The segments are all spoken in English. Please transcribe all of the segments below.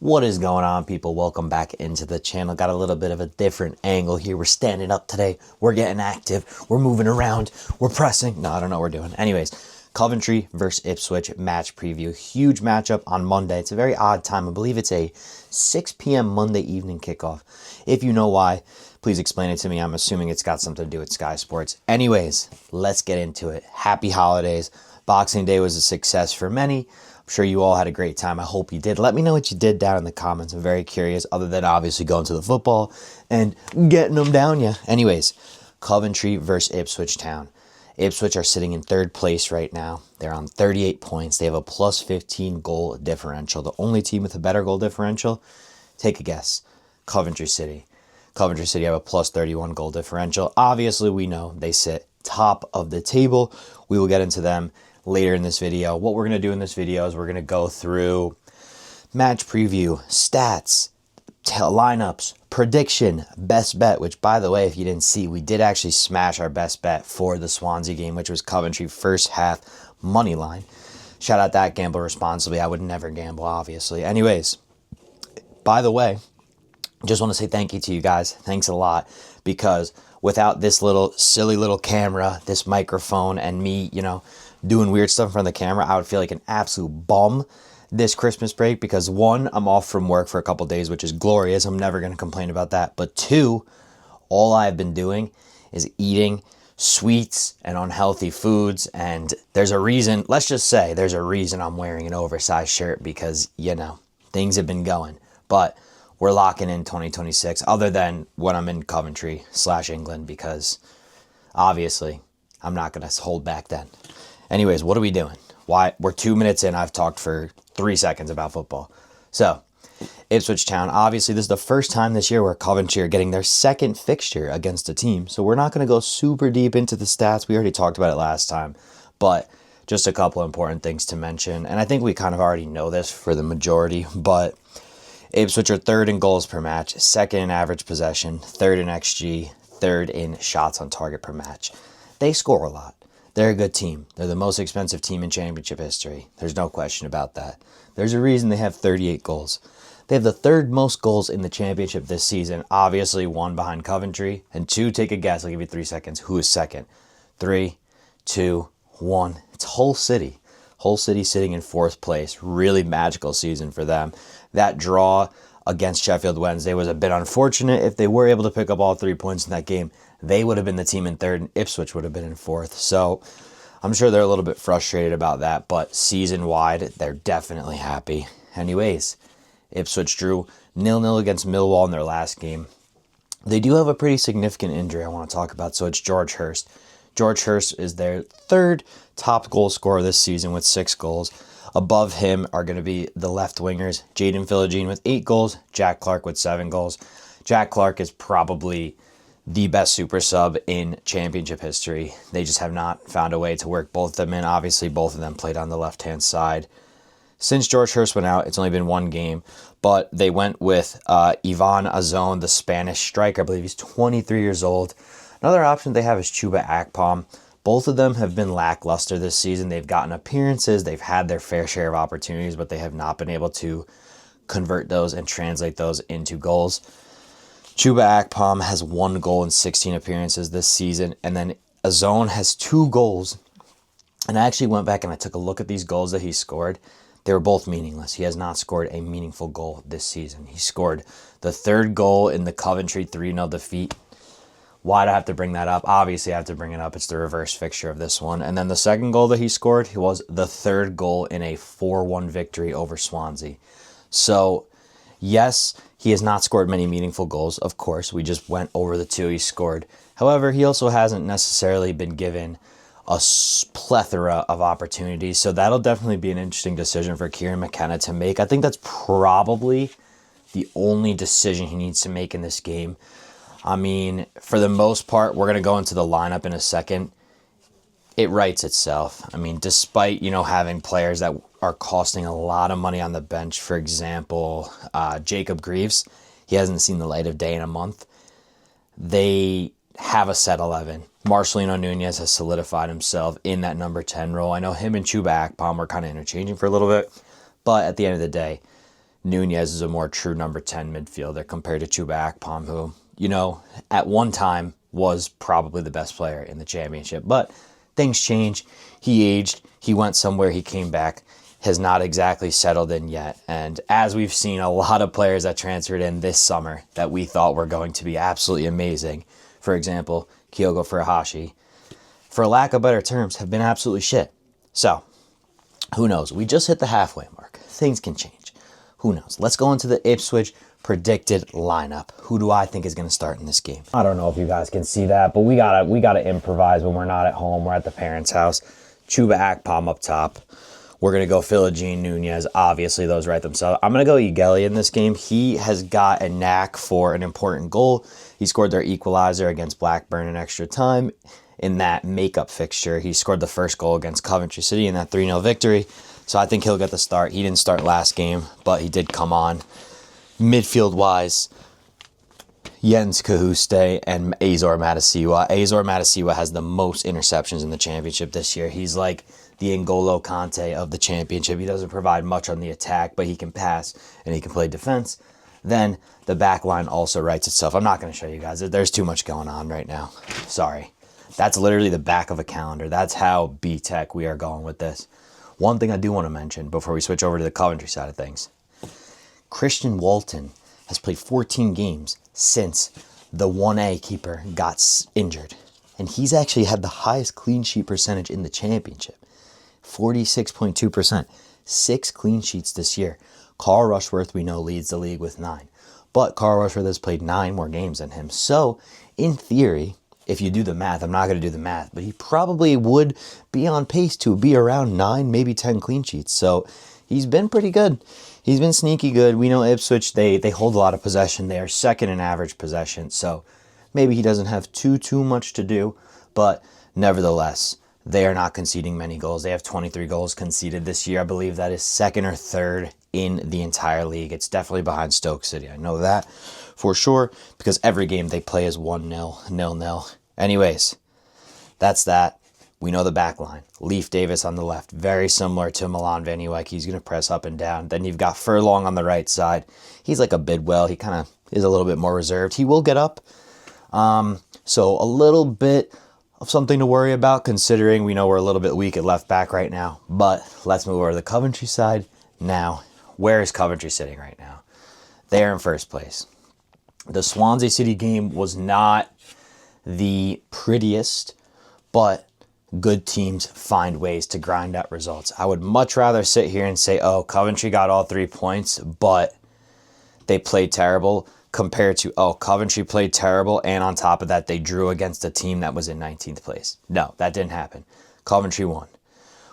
What is going on, people? Welcome back into the channel. Got a little bit of a different angle here. We're standing up today. We're getting active. We're moving around. We're pressing. No, I don't know what we're doing. Anyways, Coventry versus Ipswich match preview. Huge matchup on Monday. It's a very odd time. I believe it's a 6 p.m. Monday evening kickoff. If you know why, please explain it to me. I'm assuming it's got something to do with Sky Sports. Anyways, let's get into it. Happy holidays. Boxing Day was a success for many. I'm sure you all had a great time. I hope you did. Let me know what you did down in the comments. I'm very curious, other than obviously going to the football and getting them down you. Anyways, Coventry versus Ipswich Town. Ipswich are sitting in third place right now. They're on 38 points. They have a plus 15 goal differential. The only team with a better goal differential, take a guess, Coventry City. Coventry City have a plus 31 goal differential. Obviously, we know they sit top of the table. We will get into them later in this video. What we're going to do in this video is we're going to go through match preview, stats, lineups, prediction, best bet, which, by the way, if you didn't see, we did actually smash our best bet for the Swansea game, which was Coventry first half money line. Shout out that, gamble responsibly. I would never gamble, obviously. Anyways, by the way, just want to say thank you to you guys. Thanks a lot, because without this little silly little camera, this microphone, and me, doing weird stuff in front of the camera, I would feel like an absolute bum this Christmas break, because one, I'm off from work for a couple days, which is glorious. I'm never going to complain about that. But two, all I've been doing is eating sweets and unhealthy foods. And there's a reason, let's just say there's a reason I'm wearing an oversized shirt, because, things have been going. But we're locking in 2026, other than when I'm in Coventry / England, because obviously I'm not going to hold back then. Anyways, what are we doing? Why? We're 2 minutes in. I've talked for 3 seconds about football. So, Ipswich Town. Obviously, this is the first time this year where Coventry are getting their second fixture against a team. So we're not going to go super deep into the stats. We already talked about it last time. But just a couple important things to mention. And I think we kind of already know this for the majority. But Ipswich are third in goals per match, second in average possession, third in XG, third in shots on target per match. They score a lot. They're a good team. They're the most expensive team in championship history. There's no question about that. There's a reason they have 38 goals. They have the third most goals in the championship this season. Obviously, one behind Coventry. And two, take a guess. I'll give you 3 seconds. Who is second? 3, 2, 1. It's Hull City. Hull City sitting in fourth place. Really magical season for them. That draw against Sheffield Wednesday was a bit unfortunate. If they were able to pick up all 3 points in that game, they would have been the team in third, and Ipswich would have been in fourth. So I'm sure they're a little bit frustrated about that, but season-wide, they're definitely happy. Anyways, Ipswich drew 0-0 against Millwall in their last game. They do have a pretty significant injury I want to talk about, so it's George Hurst. George Hurst is their third top goal scorer this season with 6 goals. Above him are going to be the left wingers, Jaden Philogene with 8 goals, Jack Clark with 7 goals. Jack Clark is probably the best super sub in championship history. They just have not found a way to work both of them in. Obviously, both of them played on the left-hand side. Since George Hurst went out, it's only been 1 game, but they went with Ivan Azon, the Spanish striker. I believe he's 23 years old. Another option they have is Chuba Akpom. Both of them have been lackluster this season. They've gotten appearances. They've had their fair share of opportunities, but they have not been able to convert those and translate those into goals. Chuba Akpom has 1 goal in 16 appearances this season, and then Azon has 2 goals. And I actually went back and I took a look at these goals that he scored. They were both meaningless. He has not scored a meaningful goal this season. He scored the 3rd goal in the Coventry 3-0 defeat. Why do I have to bring that up? Obviously, I have to bring it up. It's the reverse fixture of this one. And then the 2nd goal that he scored was the 3rd goal in a 4-1 victory over Swansea. So, yes, he has not scored many meaningful goals. Of course, we just went over the 2 he scored. However, he also hasn't necessarily been given a plethora of opportunities. So that'll definitely be an interesting decision for Kieran McKenna to make. I think that's probably the only decision he needs to make in this game. I mean, for the most part, we're going to go into the lineup in a second. It writes itself. I mean, despite, having players that are costing a lot of money on the bench, for example, Jacob Greaves, he hasn't seen the light of day in a month. They have a set 11. Marcelino Nunez has solidified himself in that number 10 role. I know him and Chuba Akpom were kind of interchanging for a little bit, but at the end of the day, Nunez is a more true number 10 midfielder compared to Chuba Akpom, who, at one time was probably the best player in the championship. But things change. He aged. He went somewhere. He came back. Has not exactly settled in yet. And as we've seen a lot of players that transferred in this summer that we thought were going to be absolutely amazing, for example, Kyogo Furuhashi, for lack of better terms, have been absolutely shit. So, who knows? We just hit the halfway mark. Things can change. Who knows? Let's go into the Ipswich predicted lineup. Who do I think is going to start in this game? I don't know if you guys can see that, but we gotta improvise when we're not at home. We're at the parents' house. Chuba Akpom up top. We're going to go Philogene, Nunez. Obviously, those write themselves. I'm going to go Igeli in this game. He has got a knack for an important goal. He scored their equalizer against Blackburn in extra time in that makeup fixture. He scored the first goal against Coventry City in that 3-0 victory. So I think he'll get the start. He didn't start last game, but he did come on. Midfield-wise, Jens Kahuste and Azor Matasiwa. Azor Matasiwa has the most interceptions in the championship this year. He's like the N'Golo Kante of the championship. He doesn't provide much on the attack, but he can pass and he can play defense. Then the back line also writes itself. I'm not going to show you guys. There's too much going on right now. Sorry. That's literally the back of a calendar. That's how B-Tech we are going with this. One thing I do want to mention before we switch over to the Coventry side of things. Christian Walton has played 14 games since the 1A keeper got injured. And he's actually had the highest clean sheet percentage in the championship. 46.2%. 6 clean sheets this year. Carl Rushworth, we know, leads the league with 9. But Carl Rushworth has played 9 more games than him. So, in theory, if you do the math, I'm not going to do the math, but he probably would be on pace to be around 9, maybe 10 clean sheets. So, he's been pretty good. He's been sneaky good. We know Ipswich, they hold a lot of possession. They are second in average possession. So, maybe he doesn't have too much to do. But, nevertheless, they are not conceding many goals. They have 23 goals conceded this year. I believe that is second or third in the entire league. It's definitely behind Stoke City. I know that for sure because every game they play is 1-0, 0-0. Anyways, that's that. We know the back line. Leif Davis on the left. Very similar to Milan Van Ewijk. He's going to press up and down. Then you've got Furlong on the right side. He's like a Bidwell. He kind of is a little bit more reserved. He will get up. So a little bit of something to worry about considering we know we're a little bit weak at left back right now. But let's move over to the Coventry side. Now, where is Coventry sitting right now? They are in first place. The Swansea City game was not the prettiest, but good teams find ways to grind out results. I would much rather sit here and say, oh, Coventry got all 3 points, but they played terrible, compared to, oh, Coventry played terrible, and on top of that, they drew against a team that was in 19th place. No, that didn't happen. Coventry won.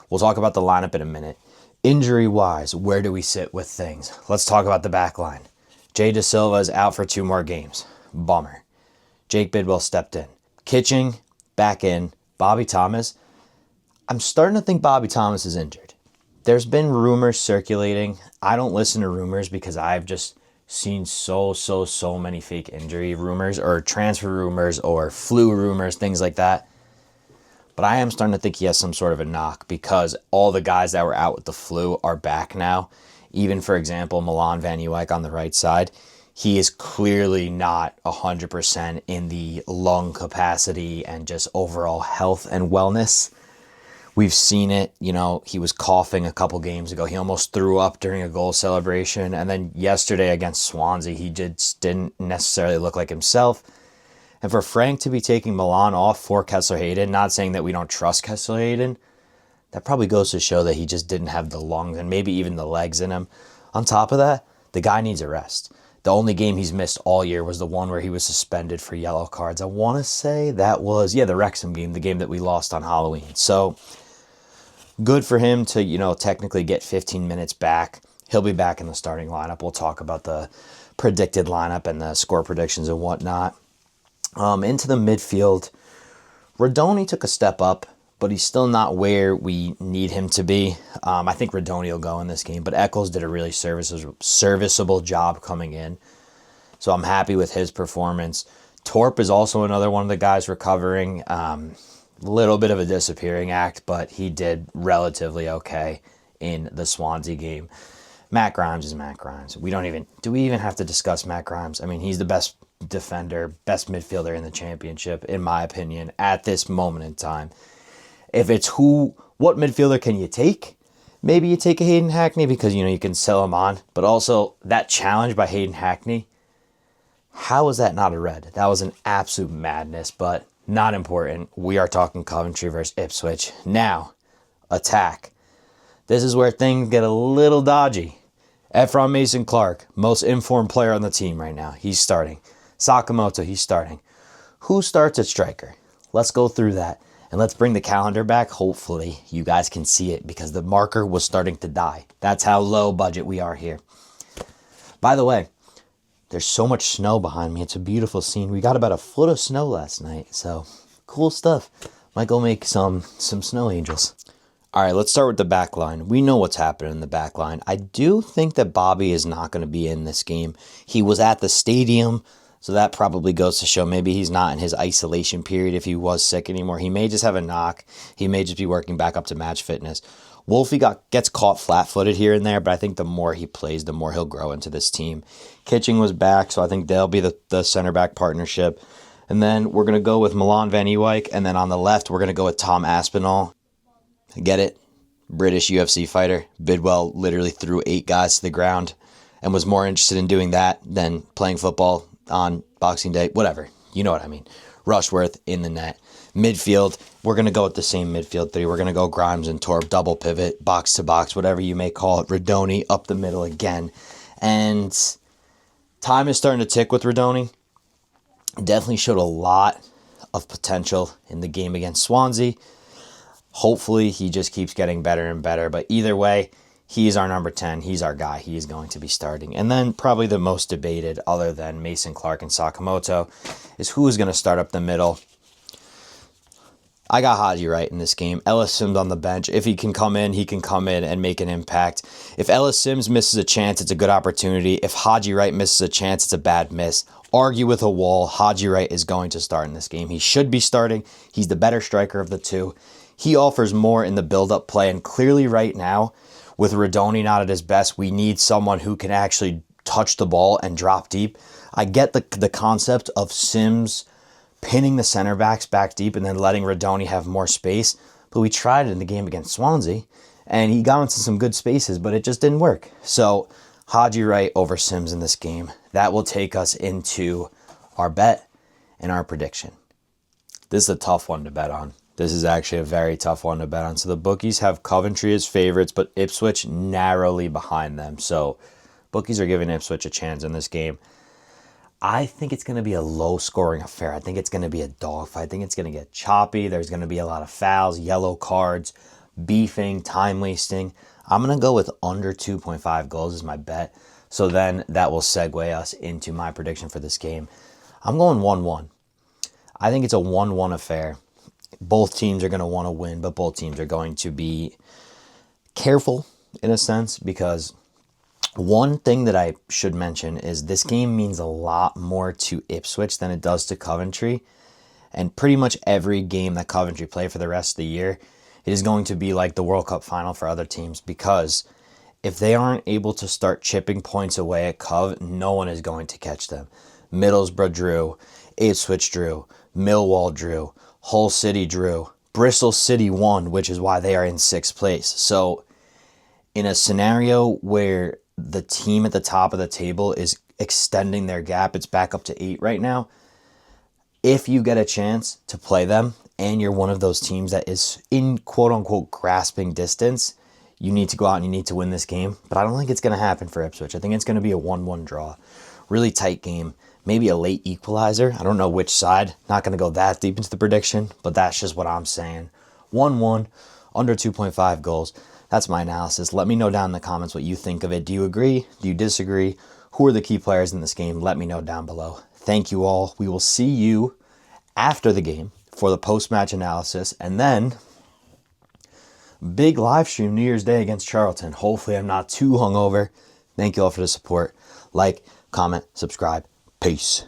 We'll talk about the lineup in a minute. Injury-wise, where do we sit with things? Let's talk about the back line. Jay Da Silva is out for 2 more games. Bummer. Jake Bidwell stepped in. Kitching, back in. Bobby Thomas. I'm starting to think Bobby Thomas is injured. There's been rumors circulating. I don't listen to rumors because I've just seen so many fake injury rumors or transfer rumors or flu rumors, things like that. But I am starting to think he has some sort of a knock because all the guys that were out with the flu are back now. Even, for example, Milan Van Ewijk on the right side. He is clearly not 100% in the lung capacity and just overall health and wellness. We've seen it, he was coughing a couple games ago. He almost threw up during a goal celebration. And then yesterday against Swansea, he just didn't necessarily look like himself. And for Frank to be taking Milan off for Kessler Hayden, not saying that we don't trust Kessler Hayden, that probably goes to show that he just didn't have the lungs and maybe even the legs in him. On top of that, the guy needs a rest. The only game he's missed all year was the one where he was suspended for yellow cards. I want to say that was, the Wrexham game, the game that we lost on Halloween. So, good for him to, technically get 15 minutes back. He'll be back in the starting lineup. We'll talk about the predicted lineup and the score predictions and whatnot. Into the midfield, Rodoni took a step up, but he's still not where we need him to be. I think Rodoni will go in this game, but Eccles did a really serviceable job coming in. So I'm happy with his performance. Torp is also another one of the guys recovering. Little bit of a disappearing act, but he did relatively okay in the Swansea game. Matt Grimes is Matt Grimes. Do we even have to discuss Matt Grimes? I mean, he's the best defender, best midfielder in the championship, in my opinion, at this moment in time. If it's what midfielder can you take? Maybe you take a Hayden Hackney because, you can sell him on. But also, that challenge by Hayden Hackney, how was that not a red? That was an absolute madness, but not important. We are talking Coventry versus Ipswich. Now, attack. This is where things get a little dodgy. Ephron Mason Clark, most informed player on the team right now. He's starting. Sakamoto, he's starting. Who starts at striker? Let's go through that. And let's bring the calendar back. Hopefully, you guys can see it because the marker was starting to die. That's how low budget we are here. By the way, there's so much snow behind me. It's a beautiful scene. We got about a foot of snow last night. So, cool stuff. Might go make some snow angels. All right, let's start with the back line. We know what's happening in the back line. I do think that Bobby is not going to be in this game. He was at the stadium, so that probably goes to show maybe he's not in his isolation period if he was sick anymore. He may just have a knock. He may just be working back up to match fitness. Wolfie gets caught flat-footed here and there, but I think the more he plays, the more he'll grow into this team. Kitching was back, so I think they'll be the center-back partnership. And then we're going to go with Milan Van Ewijk, and then on the left, we're going to go with Tom Aspinall. Get it? British UFC fighter. Bidwell literally threw 8 guys to the ground and was more interested in doing that than playing football on Boxing Day. Whatever. You know what I mean. Rushworth in the net. Midfield, we're going to go with the same midfield three. We're going to go Grimes and Torp, double pivot, box to box, whatever you may call it. Radoni up the middle again. And time is starting to tick with Radoni. Definitely showed a lot of potential in the game against Swansea. Hopefully, he just keeps getting better and better. But either way, he's our number 10. He's our guy. He is going to be starting. And then probably the most debated, other than Mason Clark and Sakamoto, is who is going to start up the middle. I got Haji Wright in this game. Ellis Sims on the bench. If he can come in, he can come in and make an impact. If Ellis Sims misses a chance, it's a good opportunity. If Haji Wright misses a chance, it's a bad miss. Argue with a wall. Haji Wright is going to start in this game. He should be starting. He's the better striker of the two. He offers more in the build-up play, and clearly right now, with Radoni not at his best, we need someone who can actually touch the ball and drop deep. I get the concept of Sims pinning the center backs back deep and then letting Radoni have more space, but we tried it in the game against Swansea, and he got into some good spaces, but it just didn't work. So, Haji Wright over Sims in this game. That will take us into our bet and our prediction. This is a tough one to bet on. This is actually a very tough one to bet on. So the bookies have Coventry as favorites, but Ipswich narrowly behind them. So bookies are giving Ipswich a chance in this game. I think it's going to be a low-scoring affair. I think it's going to be a dogfight. I think it's going to get choppy. There's going to be a lot of fouls, yellow cards, beefing, time wasting. I'm going to go with under 2.5 goals as my bet. So then that will segue us into my prediction for this game. I'm going 1-1. I think it's a 1-1 affair. Both teams are going to want to win, but both teams are going to be careful in a sense, because one thing that I should mention is this game means a lot more to Ipswich than it does to Coventry. And pretty much every game that Coventry play for the rest of the year, it is going to be like the World Cup final for other teams, because if they aren't able to start chipping points away at Cov, no one is going to catch them. Middlesbrough drew, Ipswich drew, Millwall drew, Hull City drew, Bristol City won, which is why they are in 6th place. So in a scenario where the team at the top of the table is extending their gap, it's back up to 8 right now. If you get a chance to play them and you're one of those teams that is in quote-unquote grasping distance, you need to go out and you need to win this game. But I don't think it's going to happen for Ipswich. I think it's going to be a 1-1 draw. Really tight game. Maybe a late equalizer. I don't know which side. Not going to go that deep into the prediction, but that's just what I'm saying. 1-1, under 2.5 goals. That's my analysis. Let me know down in the comments what you think of it. Do you agree? Do you disagree? Who are the key players in this game? Let me know down below. Thank you all. We will see you after the game for the post-match analysis, and then big live stream New Year's Day against Charlton. Hopefully I'm not too hungover. Thank you all for the support. Like, comment, subscribe. Peace.